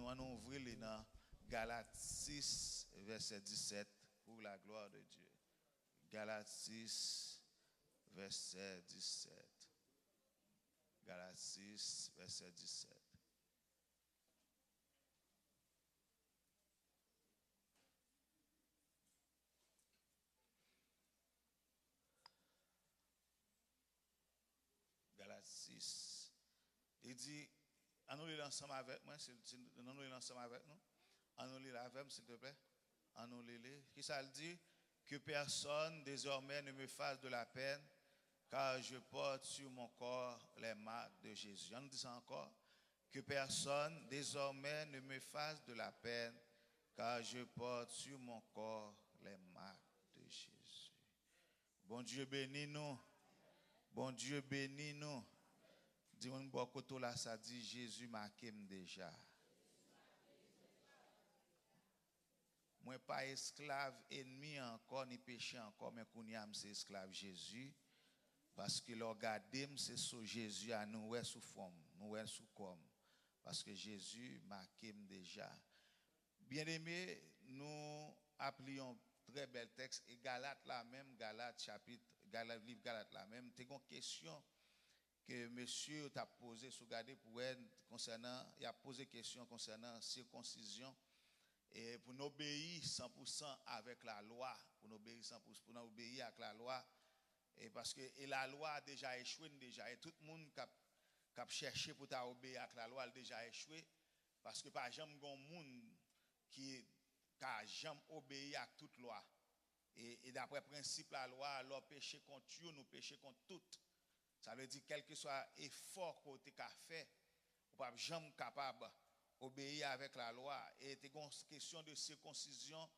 allons ouvrir dans Galates 6, verset 17, pour la gloire de Dieu. Galates 6, verset 17. Galates 6, verset 17. Galates 6. Il dit, on lit ensemble avec moi, on lit ensemble avec nous. On lit avec moi, s'il te plaît. On lit. Qui ça le dit? Que personne désormais ne me fasse de la peine, car je porte sur mon corps les marques de Jésus. On dit ça encore. Que personne désormais ne me fasse de la peine, car je porte sur mon corps les marques de Jésus. Bon Dieu bénis nous. Bon Dieu bénis nous. Dis-moi beaucoup là, ça dit Jésus marqué déjà. Moi pas esclave ennemi encore ni péché encore, mais qu'on y a c'est esclave Jésus. Parce que le regarder c'est sur Jésus à nous est sous forme, nous est sous comme. Parce que Jésus marqué déjà. Bien-aimés, nous appelions très bel texte et Galates là même, Galates chapitre, Galates livre Galates là même, c'est une question que monsieur t'a posé sous garder pour elle concernant, il a posé question concernant circoncision et pour nous obéir 100% avec la loi, pour nous obéir 100%, pour nous obéir avec la loi et parce que et la loi a déjà échoué déjà et tout le monde qui a cherché pour t'obéir avec la loi a déjà échoué parce que par exemple gon monde qui a jamais obéi à toute loi et d'après principe la loi alors péché contre Dieu nous péché contre tout. Ça veut dire quel que soit effort que tu as fait, ou pas jamais capable d'obéir avec la loi. Et tu as une question de circoncision,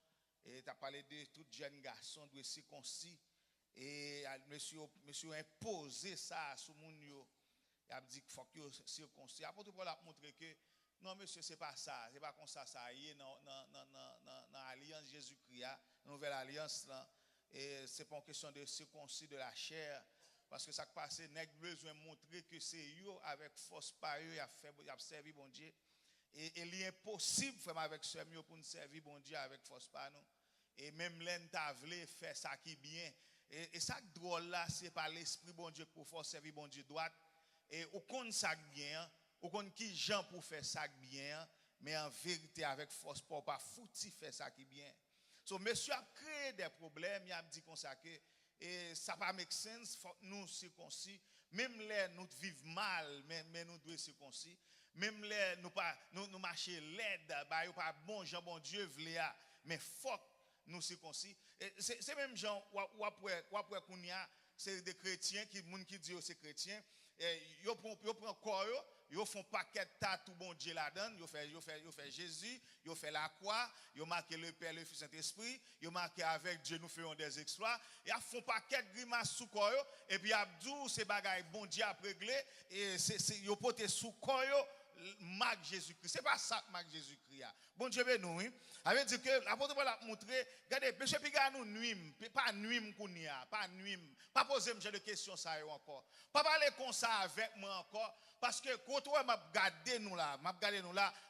et tu as parlé de tout jeune garçon doit circoncis. Et monsieur a imposé ça sur mon yo. Il a dit qu'il faut que circoncis. Apôtre Paul a montré que non monsieur c'est pas ça, c'est pas comme ça y est dans l'alliance Jésus-Christ, nouvelle alliance là. Et c'est pas une question de circoncis de la chair. Parce que ça qui passe, n'a besoin de montrer que c'est eux avec force par eux, il a servi bon Dieu. Et il est impossible de faire avec ce mieux pour nous servir bon Dieu avec force par nous. Et même l'entavler fait ça qui est bien. Et ça qui drôle là, c'est par l'esprit bon Dieu pour faire servir bon Dieu droite. Et au compte ça bien, au compte qui gens pour faire ça bien, mais en vérité avec force pour pas fouti faire ça qui bien. So monsieur a créé des problèmes, il a dit comme ça que et ça pas make sense, faut nous circoncis, même les nous vivons mal, mais nous devons circoncis, même les nous marcher laide, bah yo pas bon Jean bon Dieu vléa, mais faut nous circoncis. C'est même gens ou après kounya, c'est des chrétiens qui monde qui dit c'est chrétien, yo prend corps yo font paquet tatou bon Dieu là-dedans, yo fait Jésus, yo fait la croix, yo marqué le Père, le Fils, Saint-Esprit, yo marqué avec Dieu nous faisons des exploits, et font paquet grimace sous corps et puis abdou c'est bagaille bon Dieu a réglé et c'est yo porté sous corps marque Jésus-Christ. C'est pas ça que marque Jésus-Christ. Bon Dieu ben nous, hein. Avait dit que l'apôtre Paul a montré, regardez, péché piga nous nuim, pas nuim kounia, pas nuim, pas poser de questions ça encore. Pas parler comme ça avec moi encore parce que quand on m'a regardé nous là,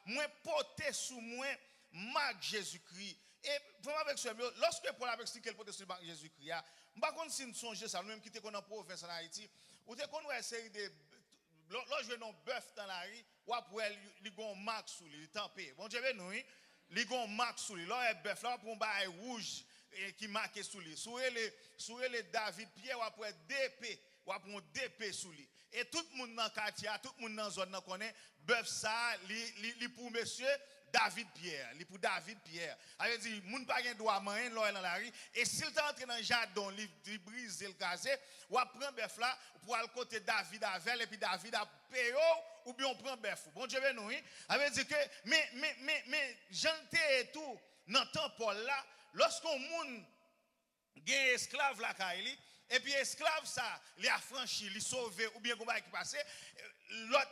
moi porter sous moi marque Jésus-Christ. Et vraiment avec ce mieux, lorsque Paul a expliqué le porter sous marque Jésus-Christ, m'pas kon si nous songe ça, nous même qui te connait en province en Haïti, ou te connait une série de là je non bœuf dans la rue ou après il gon marque sous lui tempé bon Dieu nous il gon marque sous lui là bœuf là pour un bail rouge qui marqué sous lui sur les David Pierre ou après DP ou après un DP sous lui et tout le monde dans quartier tout le monde dans zone connaît bœuf ça li pour monsieur David Pierre, li pour David Pierre. Elle dit moun pa gen droit manger là dans la rue et s'il t'entre dans jardin li brise le casé ou prend bœuf là pour aller côté David avec et puis David a payé ou bien on prend bœuf. Bon Dieu ben nous. Elle dit que mais janté et tout dans temps Paul là lorsqu'on moun gen esclave la kaili et puis esclave ça li affranchi, li sauvé ou bien comment qui passé l'autre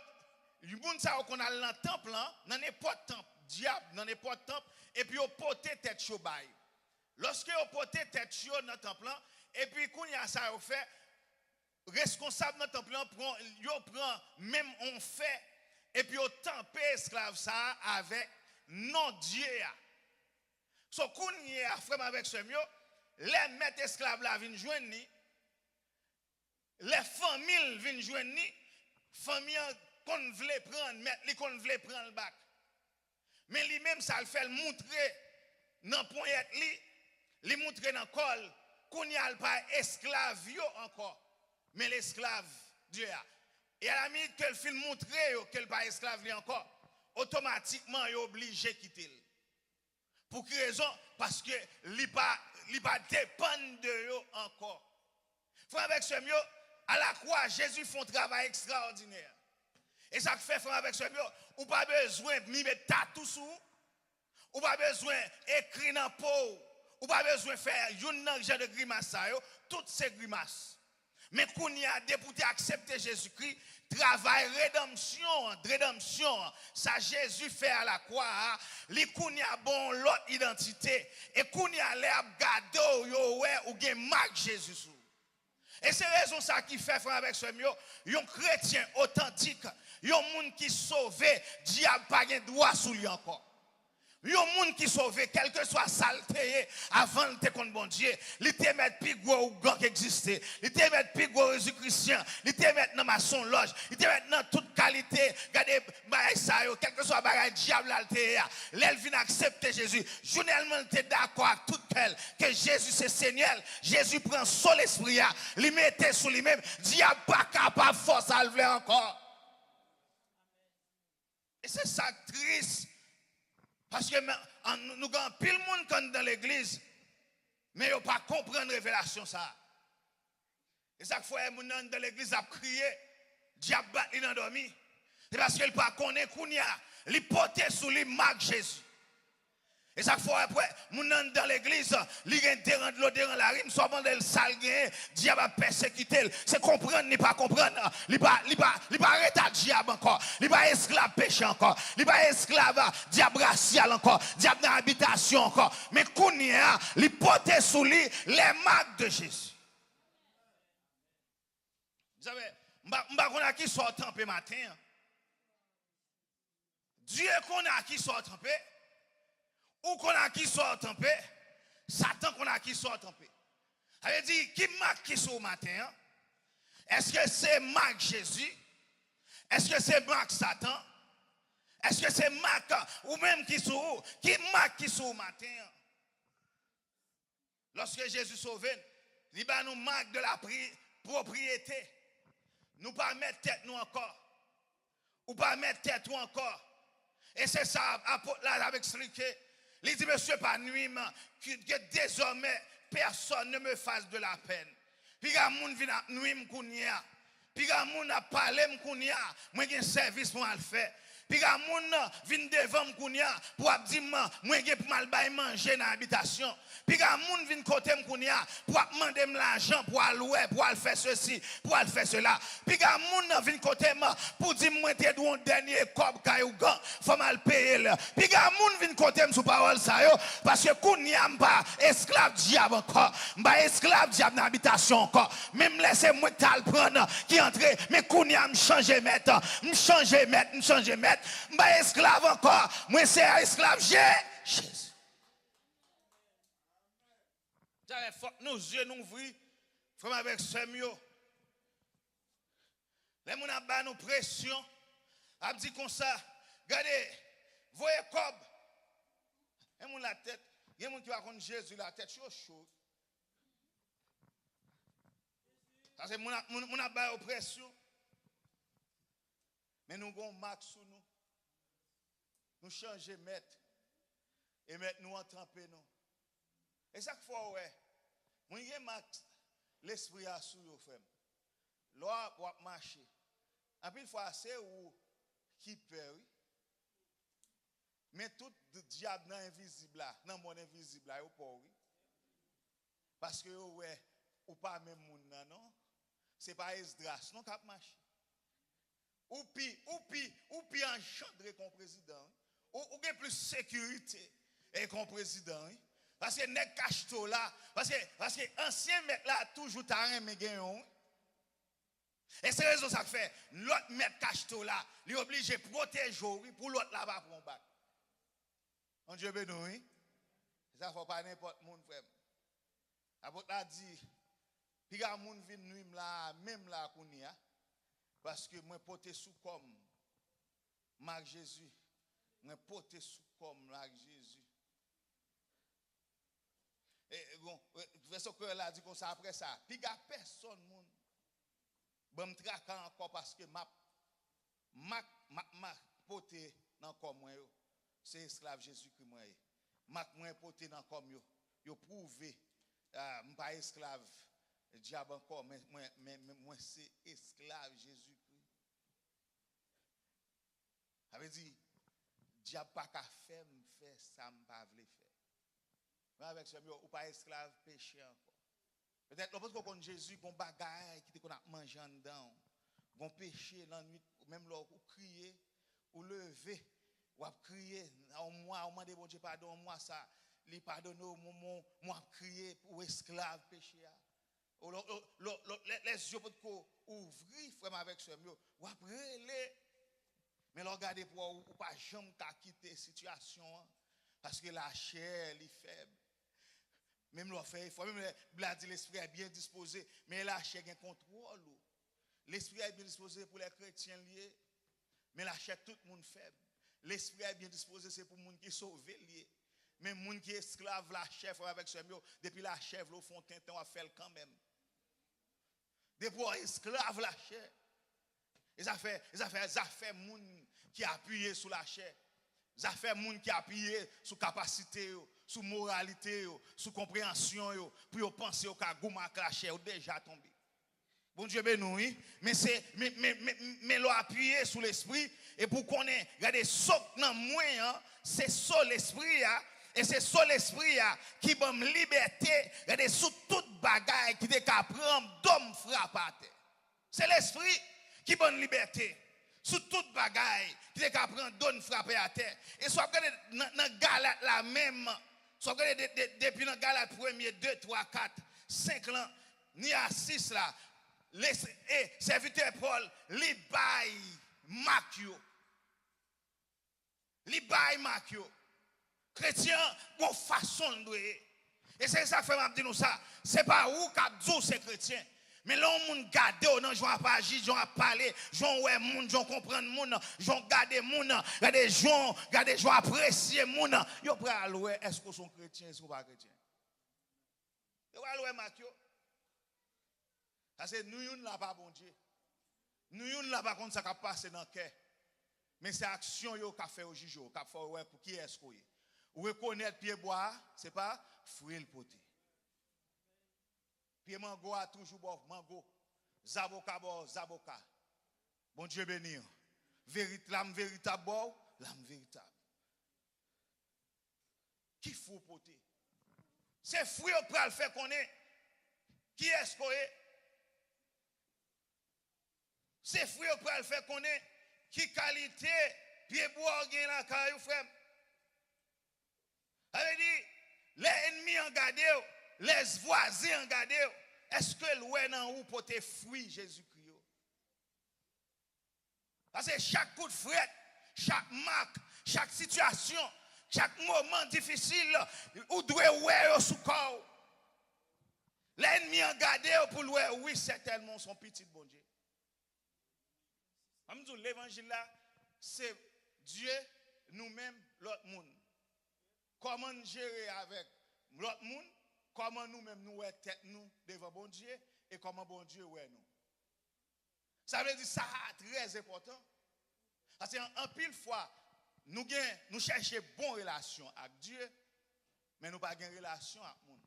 le monde ça qu'on a dans le temple dans n'importe temple diable dans n'importe temple et puis au porter tête chaud bail lorsque au porter tête chaud dans le temple et puis quand il y a ça au fait responsable dans le temple prend même on fait et puis au tempé esclave ça avec non Dieu. So kounye a frère avec ce mieux, les maîtres esclaves là viennent joindre, les familles viennent joindre, famille qu'on voulait prendre, mettre li qu'on voulait prendre le bac. Mais lui-même ça le fait montrer dans poignette li montrer dans col qu'on y a pas esclave yo encore, mais l'esclave Dieu a. Et à la minute qu'elle fait montrer qu'elle pas esclave li encore, automatiquement il est obligé de quitter. Pour quelle raison? Parce que li pas dépend de yo encore. Frère avec ce mieux, à la croix Jésus fait un travail extraordinaire. Et ça fait frère avec ce mieux, ou pas besoin de mettre tatou sous, ou pas besoin d'écrire dans peau, ou pas besoin de faire une genre de grimace, toutes ces grimaces. Mais qu'on y a député accepter Jésus-Christ, travail rédemption, ça Jésus fait à la croix, li qu'on y a bon l'autre identité, et qu'on y a l'air gado yo ouais ou gen marque Jésus sous. Et c'est raison ça qui fait frère avec ce mieux, un chrétien authentique, un monde qui sauvé, diable pas gen droit sous lui encore. Yon moun qui sauve, quel que soit saleté, avant de te contre bon Dieu, il te met plus gros ou gang qui existait, il te met plus gros Jésus chrétien, il te met dans maçon loge, il te met dans toute qualité, regardez, quel que soit bagay diable altéa, l'elle vient accepter Jésus. Journellement, tu es d'accord avec tout tel que Jésus c'est Seigneur, Jésus prend son esprit, il mettait sous lui-même, diable pas capable force à lever encore. Et c'est ça triste. Parce que nous avons pile monde dans l'église, mais ils ne pas comprendre la révélation ça. Et ça fait que les gens dans l'église a crié, diable bat il endormi. C'est parce qu'il ne pas connaître qu'on y a, il porte sous lui marque Jésus. Et ça fait après, les gens dans l'église, ils ont terrain de l'eau dans la rime, soit pendant le sale diable a persécuté. C'est comprendre, ni pas comprendre. Il pas arrêter diable encore. Il pas esclave péché encore. Il pas esclave diable racial encore. Diable dans l'habitation encore. Mais qu'on y a, il porte sous lui les marques de Jésus. Vous savez, on a qui sort trempé matin. Dieu qu'on a qui sort trempé. Ou qu'on a qui sort trempé, Satan qu'on a qui sort trempé. Ça veut dire, qui marque qui sort au matin? Est-ce que c'est Marc Jésus? Est-ce que c'est Marc Satan? Est-ce que c'est Marc ou même qui sort? Qui marque qui sort au matin? Lorsque Jésus sauve, il va nous marque de la propriété. Nous pas mettre tête nous encore. Ou pas mettre tête nous encore. Et c'est ça, l'apôtre là avec expliqué. Il dit, monsieur, pas nuit, que désormais, personne ne me fasse de la peine. Puis, il y a des gens qui viennent nuit, puis, il y a des gens qui parlent, moi, j'ai un service pour le faire. Puis, il y a des gens qui viennent devant moi pour dire, moi, j'ai mal manger dans l'habitation. Puis, il y a des gens qui viennent côté moi pour demander l'argent pour aller pour faire ceci, pour faire cela. Puis, il y a des gens qui viennent côté moi pour dire, moi, j'ai un dernier cob caillougan, il faut mal payer. Puis, il y a des gens qui viennent côté moi sous parole ça, parce que je ne suis pas esclave diable encore. Je ne suis pas esclave diable dans l'habitation encore. Même laissez-moi le prendre qui entre, mais je me changer maître, je changer maître. Je ne suis pas esclave encore. Moi, c'est esclave Jésus. Il faut que nos yeux nous ouvrent, frère avec ce mieux. Les gens ont nous pression, a dit comme ça, regardez, voyez comme, et mon la tête, il y a des gens qui racontent Jésus la tête chaud. Parce que mon a pression, mais nous avons marque sur nous. Nous changer maître et mettre nous en tremper nous. Et chaque fois, ouais, moi, j'ai l'esprit à sous le frère. L'or pour marcher. En plus, il faut assez ou qui peur. Mais tout le diable dans invisible là, dans mon invisible là, il pas oui. Parce que ouais, ou pas même moun non. C'est pas Esdras non cap marcher. Ou pi enchandré comme président. Ou bien plus sécurité et comme président. Parce que n'est cache tout là, parce que ancien maître là toujours t'as rien mais gagnons. Et c'est raison ça fait l'autre maître cache tout là, il est obligé de protéger pour l'autre là-bas pour un bac. On Dieu béni. Ça ne faut pas n'importe monde, frère. Apôtre a dit, puis il y a des gens qui viennent là, même là, parce que moi, porté sous comme Marc Jésus. Moi, porté sous comme Marc Jésus. Et bon, verset que là dit comme ça après ça. Puis il y a personne, monde. Bon, me traquer encore parce que ma porté dans comme moi, c'est esclave Jésus-Christ moi. Moi porté dans comme yo prouvé pas esclave diable encore mais moi c'est esclave Jésus-Christ. Ça veut dire diable pas qu'à faire ça me pas veut faire. Mais avec ce ou pas esclave péché encore. Peut-être parce qu'on Jésus qu'on bagaille qui qu'on a mangé en dedans. Qu'on péché dans nuit même là ou crier ou lever ou crier moi on demande bon Dieu pardon moi ça li pardonne moi crier pour esclave péché les yeux pour ouvrir frère avec ce mieux ou après mais regardez pour ou pas jamais quitter situation parce que la chair est faible même le fait il faut même l'esprit est bien disposé mais la chair a un contrôle l'esprit est bien disposé pour les chrétiens liés mais la chair tout le monde faible. L'esprit est bien disposé, c'est pour les gens qui sont sauvés. Mais les gens qui sont esclaves, la chèvre avec ce mieux, depuis la chèvre, au fond, on va faire quand même. Depuis esclave, la chèvre. Et ça fait les gens qui appuient sur la chèvre. Ça fait les gens qui appuient sur capacité, sur moralité, sur compréhension, pour penser au cas où la chèvre déjà tombé. Bon Dieu béni, mais l'on appuyer sur l'esprit et pour qu'on ait regardez soc dans moi c'est ça l'esprit et c'est ça l'esprit qui donne liberté regardez sous toute bagaille qui te prendre d'homme frappe à terre. C'est l'esprit qui donne liberté sous toute bagaille qui te prendre d'homme frappe à terre. Et soit dans Galate la même, soit depuis dans Galate 1er 2 3 4 5 ans ni à 6 là. Les serviteurs Paul, les bail Macchio. Les bail Macchio. Chrétien, bon façon de et c'est ça fait m'a dit nous ça. C'est pas où qu'a dit c'est chrétien. Mais là on moun garder on j'on pas agir, j'on parler, j'on ouais moun, j'on comprendre moun, j'on garder moun, garder j'on apprécier moun. Yo prêt à louer est-ce que sont chrétiens, est-ce que pas chrétien. Yo va louer Macchio. Parce que nous ne l'avons pas bon Dieu. Nous ne l'avons pas contre ça qui passe dans le cœur. Mais c'est l'action qui a fait au juge, qui a fait pour qui est-ce qu'on est. Ou reconnaître pied bois, c'est pas fruit le poté. Pied mango a toujours bon mango. Zaboka bon zaboka. Bon Dieu béni. L'âme véritable bon, l'âme véritable. Qui faut poté? C'est fruit au pral fait qu'on est. Qui est-ce qu'on est? C'est fruit au pral fait qu'on est. Qui qualité pied bois gain la caillou frère. Ça veut dire les ennemis en gardé, les voisins en gardé. Est-ce que l'oué nan ou porter fruit Jésus-Christ? Parce que chaque coup de fret, chaque marque, chaque situation, chaque moment difficile, ou doit oué sous corps. L'ennemi en gardé pour louer, oui, certainement son petit bon Dieu. L'évangile là, c'est Dieu, nous-mêmes, l'autre monde. Comment gérer avec l'autre monde, comment nous-mêmes nous est tête nous devant bon Dieu et comment bon Dieu est nous. Ça veut dire ça très important. Parce qu'en pile fois, nous cherchons bonne relation avec Dieu, mais nous pas de relation avec le monde.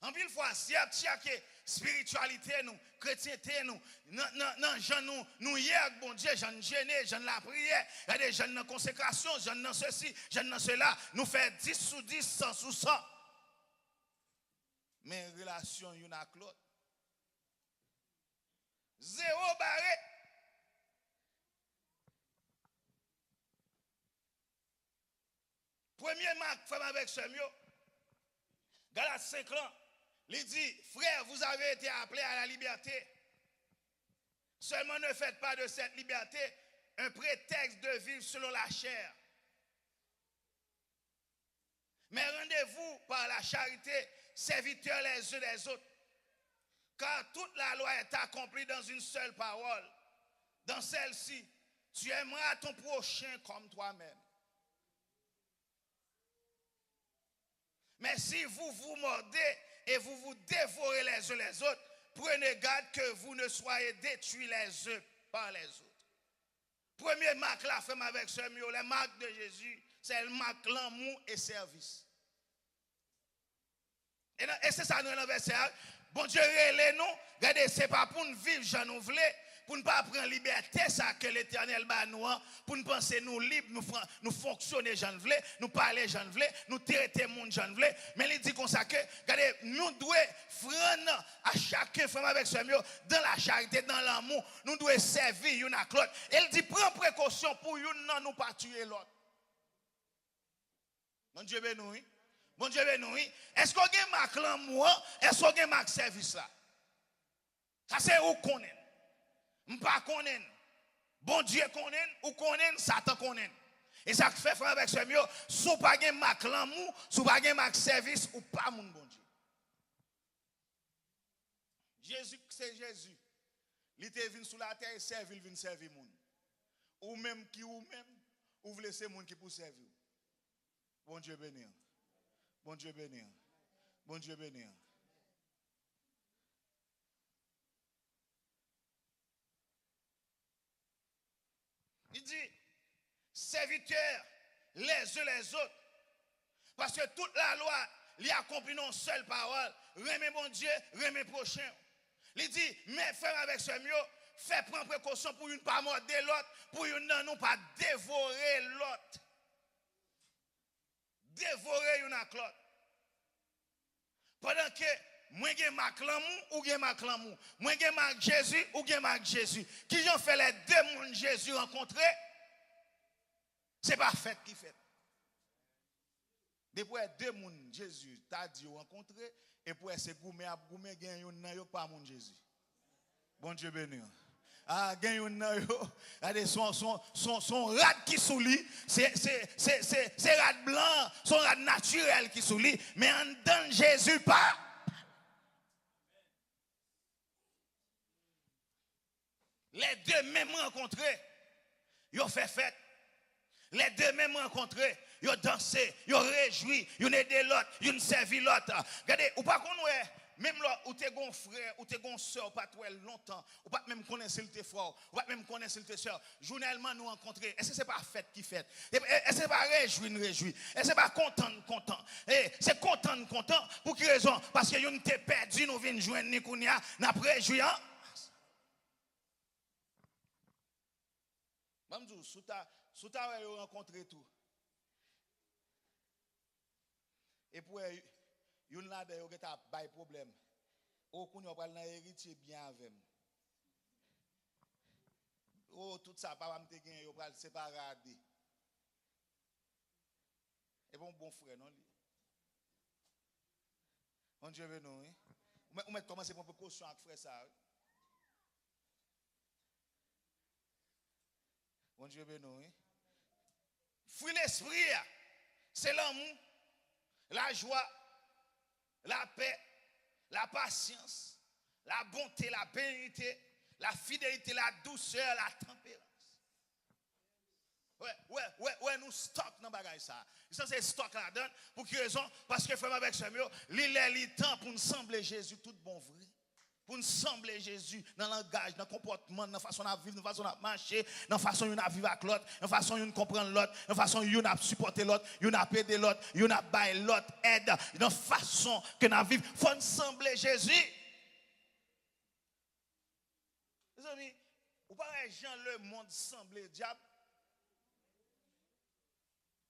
En pile fois, si à checker spiritualité nous, chrétienté nous, nous hier bon Dieu, j'en gêné, j'en la prière, il y a des jeunes dans consécration, jeunes dans ceci, jeunes dans cela, nous fait 10 sur 10, 100 sur 100. Mais relation une avec l'autre. Zéro barré. Premier marque femme avec ce mieux. Galates 5 ans. Il dit, frère, vous avez été appelés à la liberté. Seulement ne faites pas de cette liberté un prétexte de vivre selon la chair. Mais rendez-vous par la charité, serviteurs les uns des autres. Car toute la loi est accomplie dans une seule parole. Dans celle-ci, tu aimeras ton prochain comme toi-même. Mais si vous vous mordez et vous vous dévorez les uns les autres, prenez garde que vous ne soyez détruits les uns par les autres. Premier marque la femme avec ce mieux, les marques de Jésus, c'est le marque l'amour et service. Et c'est ça nous dans le verset. Bon Dieu, nous, regardez, c'est pas pour nous vivre, j'en nous voulons, pour ne pas prendre liberté, ça que l'Éternel bat nous, pour nous penser nous libres, nous fonctionner, j'en voulons, nous parler, j'en voulons, nous traiter le monde, j'en voulons. Mais il dit comme ça que, regardez, nous devons freiner à chacun, frère avec ce mieux, dans la charité, dans l'amour, nous devons servir une à l'autre. Il dit, prends précaution pour une, non, nous pas tuer l'autre. Mon Dieu béni. Bon Dieu béni. Est-ce qu'on a marque l'amour? Est-ce qu'on a marque service là? Ça c'est où qu'on est. M'pas qu'on est. Bon Dieu qu'on est ou qu'on est Satan qu'on est. Et ça fait frère avec ce mieux, si pas gen marque l'amour, si pas gen marque service ou pas mon bon Dieu. Jésus c'est Jésus. Il était venu sur la terre et servir, il vient servir moun. Ou même qui ou même ou vous laissez moun qui pour servir. Bon Dieu béni. Bon Dieu béni. Bon Dieu béni. Il dit, serviteurs les uns les autres. Parce que toute la loi, il accomplit une seule parole. Remets mon Dieu, remets prochain. Il dit, mais frère avec ce mieux, fais prendre précaution pour une pas morder l'autre, pour une non pas dévorer l'autre. Dévorer une à l'autre. Pendant que moi j'ai marque l'amour ou j'ai marque l'amour. Moi j'ai marque Jésus ou j'ai marque Jésus. Qui j'en fait les deux mondes Jésus rencontrés? C'est pas fait qui fait. Depuis deux mondes Jésus t'a dit rencontrer et pour essayer goumé à goumé gagne un yo pas mon Jésus. Bon Dieu béni. Ah gagne un yo, regardez son rat qui sous lui, c'est rat blanc, son rat naturel qui sous lui, mais en dedans Jésus pas. Les deux mêmes rencontrés, ils ont fait fête. Les deux mêmes rencontrés, ils ont dansé, ils ont réjoui, ils ont aidé l'autre, ils ont servi l'autre. Regardez, ou pas qu'on même là où t'es gon frère, ou t'es gon soeur, pas toi longtemps, ou pas même connaître s'il t'es frère, ou pas même connaître s'il t'es soeur. Journellement nous rencontrer. Est-ce que c'est pas fête qui fête? Est-ce que c'est pas réjoui? Est-ce que c'est pas content? C'est content pour quelle raison? Parce que nous t'es perdu, nous venons joindre Nikounia, n'a réjoui. Mamdou, sous ta rencontré tout. Et pour yon là de yo geta bay problème. O koun yo pral nan héritier bien avec. Oh tout ça papa m'te gen yo pral séparer. Et bon frère non li. Bon Dieu veut nous. On met commencer prendre précaution avec frère ça. Bon Dieu veut nous. Fruit l'esprit, c'est l'amour, la joie, la paix, la patience, la bonté, la bénité, la fidélité, la douceur, la tempérance. Ouais, nous stock dans bagage ça. Ça c'est stock là-dedans. Pour quelle raison? Parce que frère avec ce mieux, il temps pour nous sembler Jésus tout bon vrai. Pour nous sembler Jésus dans le langage, dans le comportement, dans la façon de vivre, dans la façon de marcher, dans la façon de vivre avec l'autre, dans la façon de comprendre l'autre, dans la façon de supporter l'autre, de aider l'autre, de bailler l'autre, aide, dans la façon que nous vivons. Il faut nous sembler Jésus. Les amis, vous parlez gens le monde semble diable.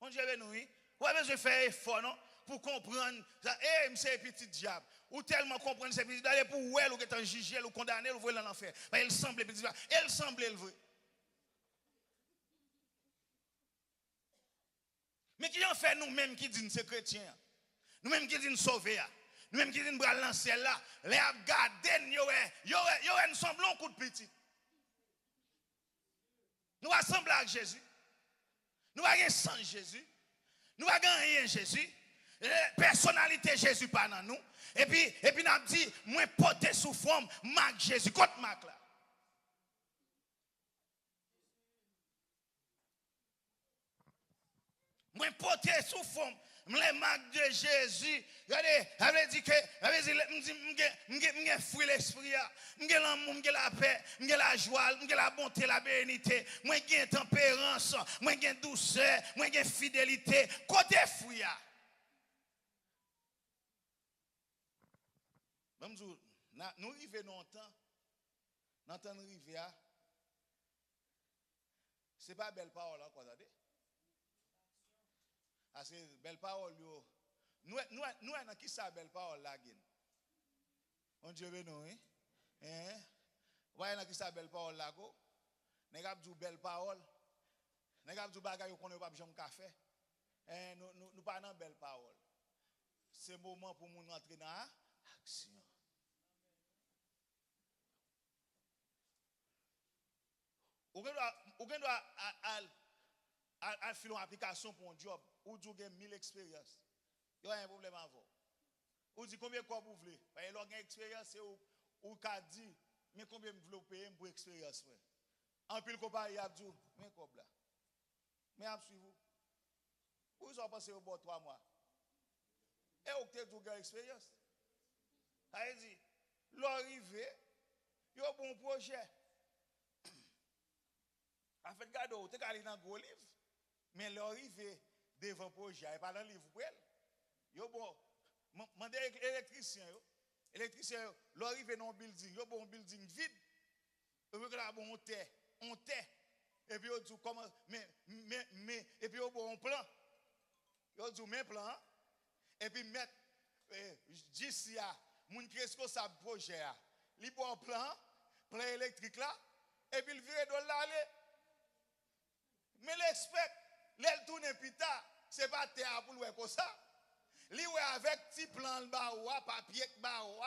On dit, oui, vous avez besoin de faire effort, non? Pour comprendre, c'est un petit diable. Ou tellement comprendre ces petits diables, pour ou elle, ou est jugé, ou condamné, ou voler dans l'enfer. Mais il semble petit diable. Elle semble le vrai. Mais qui en fait nous-mêmes qui disent que c'est chrétien? Nous-mêmes qui disent sauver? Nous-mêmes qui disent bral lancer là? Les garder, yo nous semblons un coup de petit. Nous rassemblons avec Jésus. Nous n'avons sans Jésus. Nous n'avons rien Jésus. Personnalité Jésus pas dans nous. Et puis n'a dit moi porter sous forme Marc Jésus. Côté Marc là. Moi porter sous forme les marques de Jésus. Regardez, avait dit que m'ge fruit l'esprit, m'ge l'amour, m'ge la paix, m'ge la joie, m'ge la bonté, la bénédiction, moi j'ai tempérance, moi j'ai douceur, moi j'ai fidélité. Côté fruit. Nous arrivons dans le temps, dans le temps de rivière, ce n'est pas belle parole, quoi, ça dit? Parce que belle parole, nous, qui ça belle parole là, on Dieu nous, hein? Voyez, qui ça belle parole là, go? Nous avons belle parole, nous avons dit bagay qu'on ne pas besoin de café. Nous pas dans belle parole. C'est le moment pour nous entrer dans l'action. Ou doit à faire une application pour un job, ou du avez 1000 expériences. Il y a un problème avant. Ou dit combien de quoi vous voulez? Parce que l'on a une expérience, ou qu'a dit, mais combien vous voulez payer pour expérience? En pile compagnie, il y a dit, mais quoi là? Mais suivez vous. Vous avez passé au bord 3 mois. Et vous avez une expérience. Ça veut dire, l'arrivée, il y a un bon projet. En fait, regardez, tu es allé dans un gros livre, mais l'arrivée devant le projet, il n'y a pas dans le livre pour elle. Yo bon, demandez électricien, l'arrivée dans un building, yo bon building vide, et puis là, bon, on tait, et puis on dit comment, et puis on bon plan, on dit mais plan, et puis mettre, d'ici à, mon qui est responsable projet, il bon plan électrique là, et puis il vire de l'aller. Mais l'expect, l'elle tourne pita, c'est pas terre pour le comme ça. Li ouais avec petit plan ba ou papier ba ou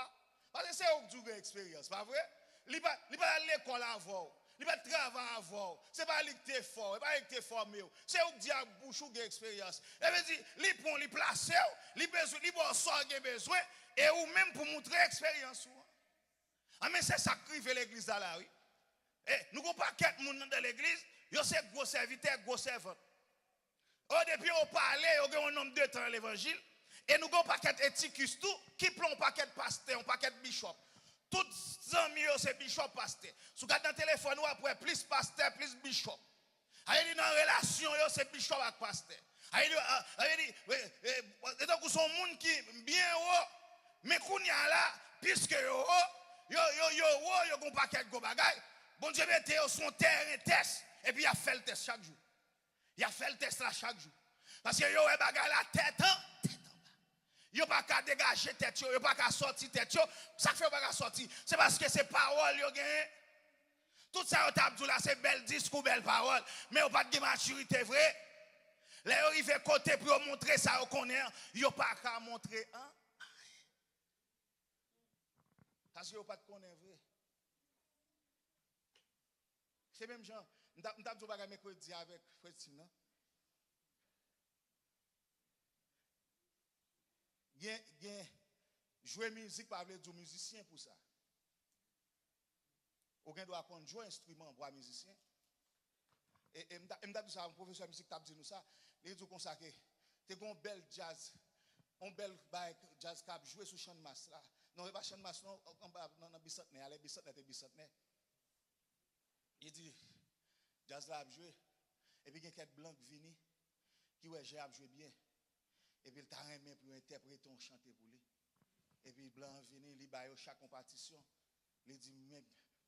parce que c'est où tu as expérience, pas vrai? Li pas à l'école avant, li pas travailler avant, c'est pas li que fort, pas li que formé, c'est où dia bouche ou expérience. Et veut dire li prend li placer, li besoin li bon sort besoin et ou même pour montrer expérience. Ah mais c'est ça qui fait l'église là oui. Et nous n'avons pas quatre monde dans l'église. Yo c'est gros serviteur, gros servant. Depuis on parlait, on a un nombre de temps dans l'évangile. Et nous avons un paquet d'éticus tout, qui prend un paquet de pasteur, un paquet de bishop. Tous les amis, c'est bishop, pasteur. Si vous regardez dans le téléphone, vous après plus pasteur, plus bishop. Aïe, dans la relation, c'est bishop avec pasteur. Aïe, donc, son monde qui bien haut, mais qu'on y a là, puisque yo a un paquet de bagay. Bon Dieu, mettez son terrain test. Et puis il a fait le test chaque jour. Il a fait le test là chaque jour. Parce que yo bagay la tête en bas. Yo pas qu'à dégager tête yo pas qu'à sortir tête yo. Ça fait pas qu'à sortir. C'est parce que c'est parole yo gagné. Tout ça yo t'a dit là c'est bel discours, belle parole, mais yo pas de maturité vrai. Là yo arrivé côté pour montrer ça yo connaît, yo pas qu'à montrer hein. Parce que yo pas de connaît vrai. C'est même genre m't'a dit bagay mercredi avec Fredine non. Gen jouer musique pas veut dire musicien pour ça. Aucun doit apprendre jouer instrument pour un musicien. Et m't'a dit ça un professeur de musique t'a dit nous ça, il dit comme ça que t'es un bel jazz, un bel jazz cap jouer sur champ de masse là. Non, pas champ de masse non dans bicentenaire, les bicentenaire. Il dit jazz là a joué et puis il y a quelques blancs vini qui ouais j'ai joué bien. Et puis il t'a aimé pour interpréter un chanter pour lui. Et puis blanc vini il baille chaque partition. Il dit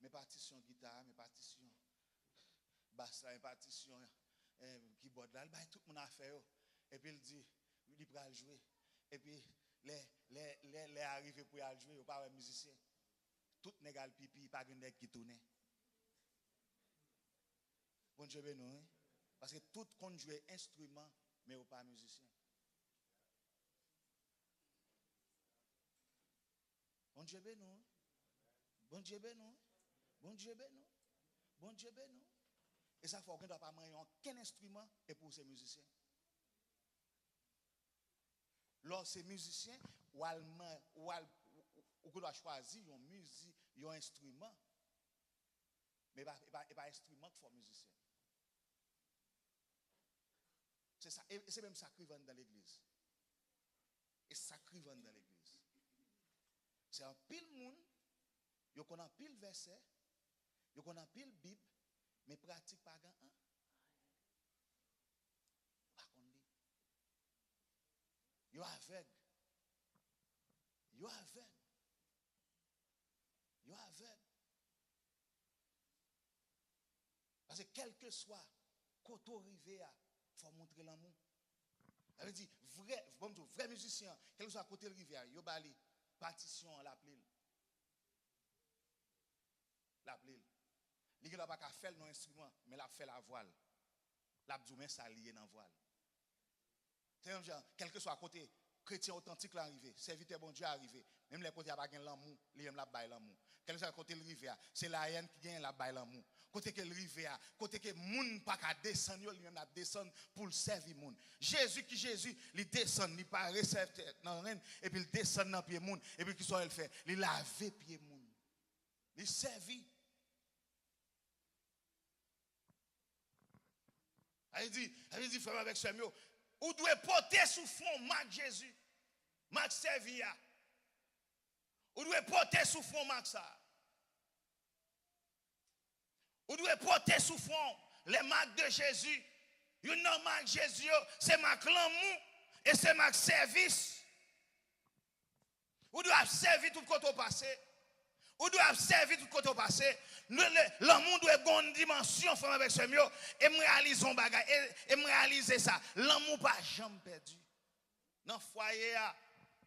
mes partitions guitare, mes partitions basse, mes partitions keyboard là, il baille tout mon affaire. Et puis il dit il va jouer. Et puis les arrivés pour y jouer, il pas un musicien. Tout négal pipi, pas de nèg qui tourne. Bon Dieu béni, hein? Parce que tout compte jouer instrument, mais ou pas musicien. Bon Dieu béni, bon Dieu béni, bon Dieu béni, bon Dieu béni. Et ça fait qu'on ne doit pas manger aucun instrument et pour ces musiciens. Lorsque c'est musicien, ou doit choisir une musique, un instrument. Mais pas instrument qu'il faut musicien. C'est ça, et c'est même ça qui va dans l'église. Et ça qui va dans l'église. C'est un pile monde, il connaît pile verset, il connaît pile Bible, mais pratique pas grand. Pas qu'on dit. Yo aveugle. Yo aveugle. Yo aveugle. Parce que quel que soit côté arrivé à faut montrer l'amour. Ça veut dire vrai musicien, quel que soit côté arrivé à yo bali partition la pile. La pile. Il n'a pas qu'à faire nos instruments, mais la fait la voile. L'abdomen ça lié dans voile. C'est même genre, quel que soit côté chrétien authentique l'arrivé, serviteur bon Dieu arrivé, même les côtés a pas gain l'amour, il aime la bail l'amour. Quel que soit côté le rivière, c'est la haine qui gagne la bail l'amour. Côté que le rivière, côté que moun pas qu'à descendre, lui même la descendre pour le servir moun. Jésus, il descend, il pas récepteur dans reine et puis il descend dans pied moun et puis qui soit il fait, il lave pied moun. Il servit. Elle dit frère avec ce mot, ou doit porter sous fond Marc Jésus, Marc Servia. Ou doit porter sous fond Marc ça. Ou doit porter sous fond les marques de Jésus. Une non marque Jésus, c'est marque l'amour et c'est marque service. Ou doit servir tout côté au passé. Ou doit servir tout côté au passé. L'amour doit avoir une dimension frère avec ce mot et me réaliser un bagage et me réaliser ça. L'amour pas jamais perdu. Dans foyer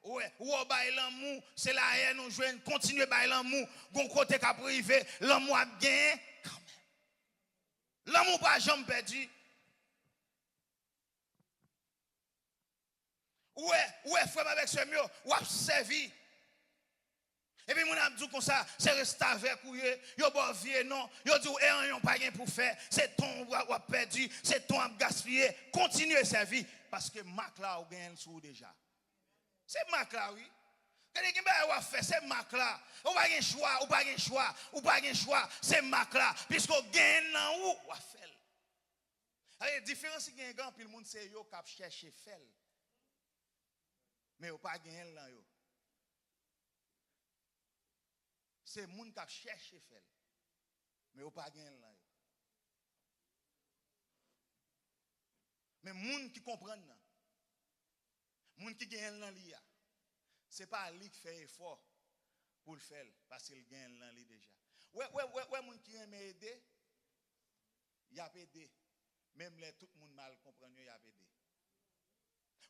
ouais, ou bail l'amour, c'est la haine nous joindre continuer bail l'amour, gon côté qu'a privé, l'amour a gagné quand même. L'amour pas jamais perdu. Ouais frère avec ce mot, ou a servi. Et puis, mon abdou comme ça, c'est rester avec vous, yo bon vieux non, yo dit, yon pas rien pour faire, c'est ton ou perdu, c'est ton à gaspiller, continuez à servir, parce que Mac là, ou gagne sous déjà. C'est Mac là, oui. Quelqu'un va faire, c'est Mac là. Ou pas de choix, ou pas de choix, ou pas de choix, c'est Mac là, puisqu'on gagne là où, ou faire. La différence, c'est que puis le monde, c'est yo qui cherche faire. Mais ou pas gagne là, yo. C'est les gens qui cherchent à faire. Mais ils n'ont pas gagné là. Mais les gens qui comprennent, les gens qui gagnent là, ce n'est pas lui qui fait effort pour le faire, parce qu'il gagne là déjà. Ouais, les gens qui aiment aider, il a aidé. Même les tout le monde mal comprend, il a aidé.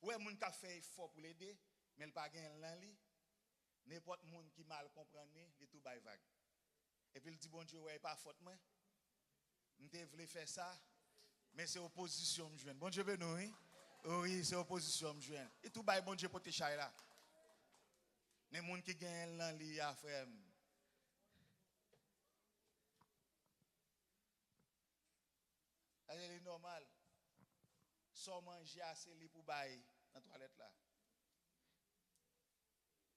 Ouais, les gens qui fait effort pour l'aider, mais il n'a pas gagné là. N'importe monde qui mal comprend, il tout bail vague. Et puis il dit bon Dieu, ouais, pas faute moi. Je voulais faire ça, mais c'est opposition me joindre. Bon Dieu veut nous, oui. Oui, c'est opposition me joindre. Et tout bail bon Dieu pour te chay là. Les monde qui gagnent là li a frère. C'est normal. Sans manger assez li pour bail dans la toilette là.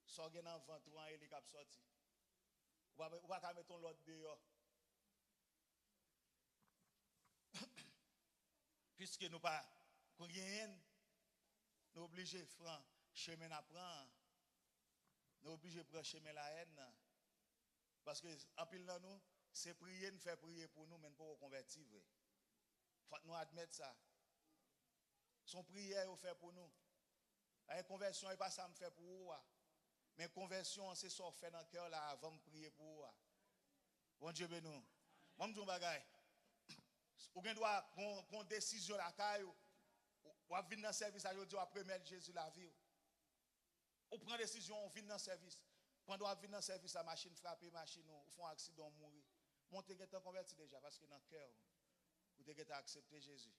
Sans gen dans ventre et li k'ap sorti. Ou pas mettre l'autre dehors. Puisque nous pas rien, nous obligés franc chemin à prendre. Nous obligés prendre chemin la haine. Parce que en pile dans nous, c'est prier, nous faire prier pour nous, mais pas pour convertir. Faut nous admettre ça. Son prière fait pour nous. La conversion n'est pas ça me fait pour vous. Mais conversion, c'est ça fait dans le cœur là avant de prier pour vous. Bon Dieu béni nous. Moi je dis un bagage. Ou bien doit prendre décision la caille ou venir dans le service à Dieu après mettre Jésus la vie. Ou prend décision on vient dans le service. Pendant on vient dans le service la machine frapper machine ou font accident mourir. Monter que tu converti déjà parce que dans le cœur vous avez accepté Jésus.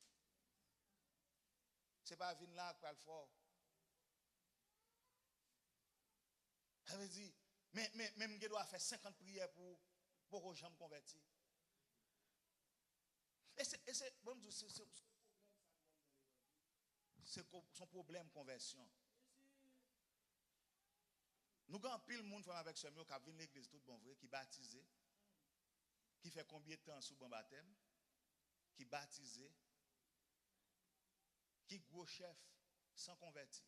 C'est pas venir là pour le fort. Ça veut dire même je dois faire 50 prières pour que les gens me convertissent. Et c'est bon, c'est son problème conversion. Nous avons pile de monde avec ce mot qui vient l'église tout bon vrai, qui baptisé, qui fait combien de temps sous bon baptême, qui baptisé, qui gros chef sans converti.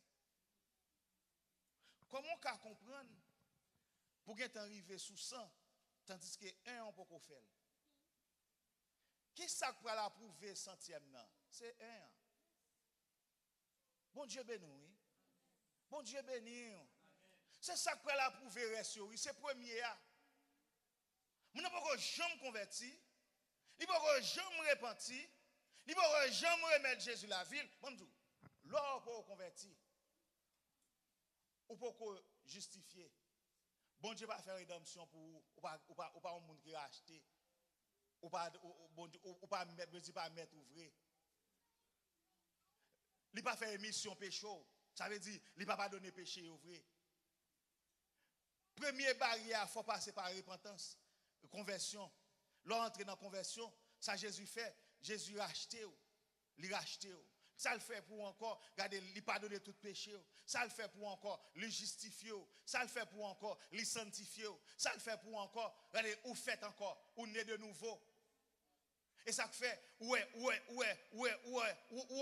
Comment on peut comprendre pour qu'il arrivé sous 100 tandis que un on peut qu'on faire? Qui ça pour la prouver centième nan? C'est un. Bon Dieu béni, oui. Bon Dieu béni. C'est ça pour la prouver reste, oui. C'est premier. Nous ne pouvons jamais convertir. Nous ne pouvons jamais repentir. Nous ne pouvons jamais remettre Jésus la ville. Bon Dieu, l'or pour convertir. Ou pour justifier. Bon Dieu va faire rédemption pour vous. Ou pas un monde qui a acheté. Ou pas mettre ouvrier. Il pas faire émission péché. Ça veut dire il pas donner péché ouvrier. Première barrière, il faut passer par repentance, conversion. L'entrée dans la conversion, ça Jésus fait. Jésus racheté. Il racheté. Ça le fait pour encore, regardez, il pardonner tout péché. Ça le fait pour encore, le justifier. Ça le fait pour encore, le sanctifier. Ça le fait pour encore, regardez, ou faites encore, ou naît de nouveau. Et ça fait, ou on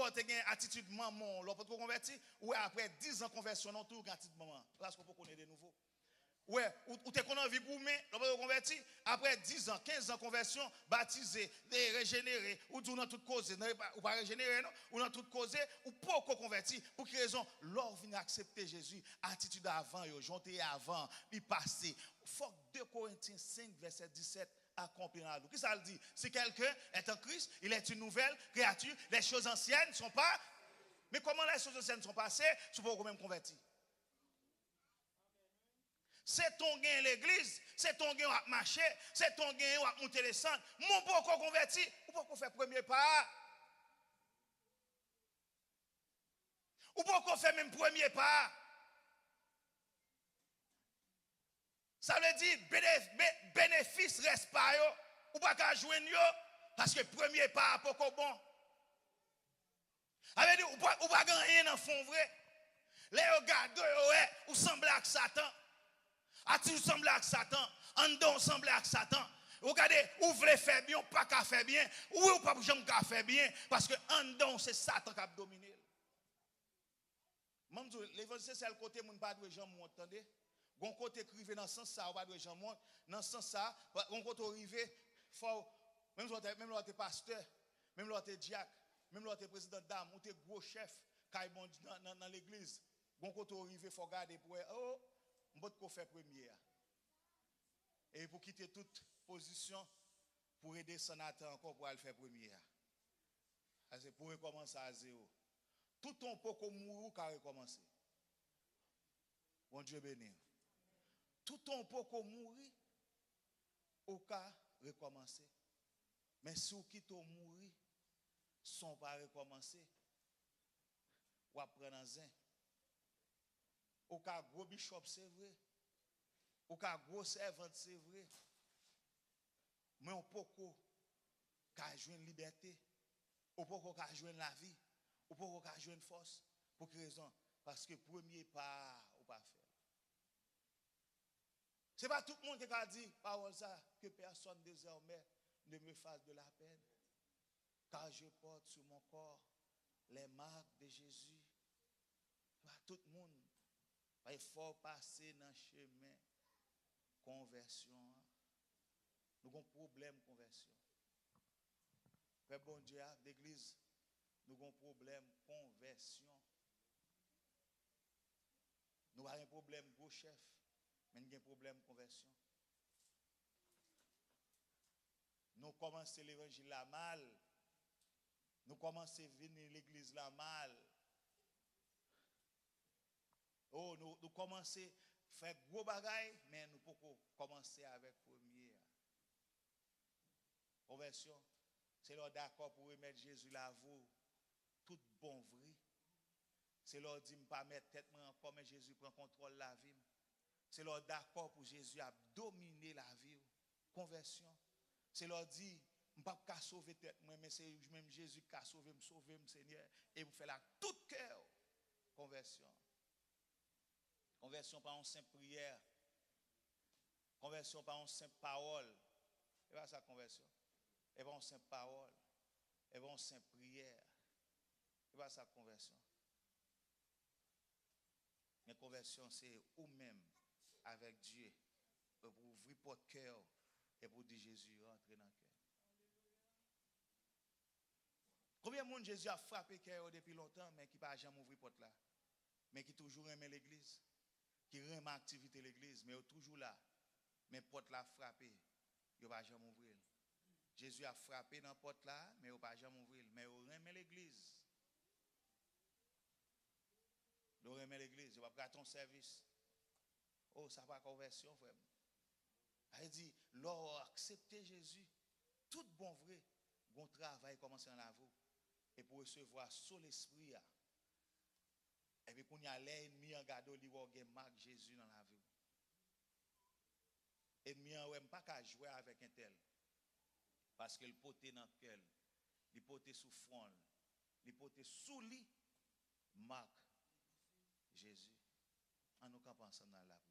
a une attitude maman, l'on peut convertir, ou après 10 ans de conversion, non, tout attitude maman. Parce qu'on peut connaître de nouveau. Ouais, ou t'es qu'on a envie pour mais, l'on peut convertir, après 10 ans, 15 ans de conversion, baptisé, régénéré, ou dans toute cause, ou pas régénéré, non, ou dans toute cause, ou pas convertir, pour quelle raison? L'or vient accepter Jésus, attitude avant, jonté avant, il passé. Faut 2 Corinthiens 5, verset 17. Accomplir dans nous. Qu'est-ce que ça veut dire? Si quelqu'un est en Christ, il est une nouvelle créature. Les choses anciennes ne sont pas. Mais comment les choses anciennes sont passées? C'est pour même convertir. C'est ton gain l'église, c'est ton gain à marcher, c'est ton gain à monter les centres. Mon pourquoi convertir? Ou pourquoi faire premier pas? Ou pourquoi faire même premier pas? Ça veut dire bénéfice reste pas yo, ou pas qu'à joindre yo, parce que premier pas pas bon. Ça veut dire ou pas gagner dans fond vrai. Les regards ou semble à Satan. A-t-il semblé à Satan? Andon semble à Satan. Regardez, ou voulez faire bien, ou pas qu'à faire bien, ou pas jamais qu'à faire bien, parce que Andon c'est Satan qui a dominé. L'évangile c'est le côté moun pas de gens m'entendez. Gon côté crivé dans sens ça pas de gens monte dans sens ça gon côté arrivé faut même l'autre pasteur même l'autre diacre même l'autre président dame ou t'es gros chef dans l'église gon côté arrivé faut garder pour on peut faire première et pour quitter toute position pour aider sénateur encore pour aller faire première c'est pour recommencer à zéro tout ton peut mourir car recommencer bon Dieu béni. Tout ton peut mourir au cas recommencer. Mais si vous quittez mourir sans pas recommencer, ou prendre un zin. Au cas gros bishop c'est vrai. Au cas gros servante c'est vrai. Mais on peut qu'à joindre liberté, on peut qu'à joindre la vie, on peut qu'à joindre force. Pour quelle raison? Parce que premier pas ou pas faire. Ce n'est pas tout le monde qui a dit, parole ça, que personne désormais ne me fasse de la peine. Car je porte sur mon corps les marques de Jésus. Pas tout le monde. Il faut passer dans le chemin conversion. Nous avons un problème conversion. Frère bon Dieu, l'église, nous avons un problème conversion. Nous avons un problème gros chef. Mais il y a un problème de conversion. Nous commençons l'évangile là mal. Nous commençons à venir l'église là mal. Oh, nous commençons à faire gros bagailles, mais nous pouvons commencer avec première. Conversion, c'est leur d'accord pour remettre Jésus là vous. Tout bon vrai. C'est leur dire, je ne pas mettre tête encore, mais Jésus prend contrôle de la vie. C'est leur d'accord pour Jésus à dominer la vie. Conversion. C'est leur dire, je ne peux pas sauver tête moi, mais c'est même Jésus qui a sauvé, Seigneur. Et vous faites là tout cœur. Conversion. Conversion par une simple prière. Conversion par une simple parole. Et pas ça conversion. Et pas une simple parole. Et pas une simple prière. Et pas ça conversion. Mais conversion c'est ou même avec Dieu pour ouvrir votre cœur et pour dire Jésus rentre dans le cœur. Combien de monde Jésus a frappé cœur depuis longtemps mais qui n'a jamais ouvert porte là, mais qui toujours aime l'église, qui aime l'activité de l'église, mais est toujours là, mais porte là frappé, il va jamais ouvrir. Jésus a frappé dans porte là, mais il va jamais ouvrir, mais il aime l'église. Il aime l'église, il va prendre ton service. Oh, ça va conversion, frère. Il dit, l'or accepter Jésus, tout bon vrai, bon travail commence en la vous. Et pour recevoir sur l'esprit. Et puis, pour y aller, ennemi en garde, il va marque Jésus dans la vie. Ennemi n'aime pas qu'à jouer avec un tel. Parce qu'il pote dans le cœur, il pote sous front, il pote sous lit, marque Jésus. En nous campant ensemble dans la vie.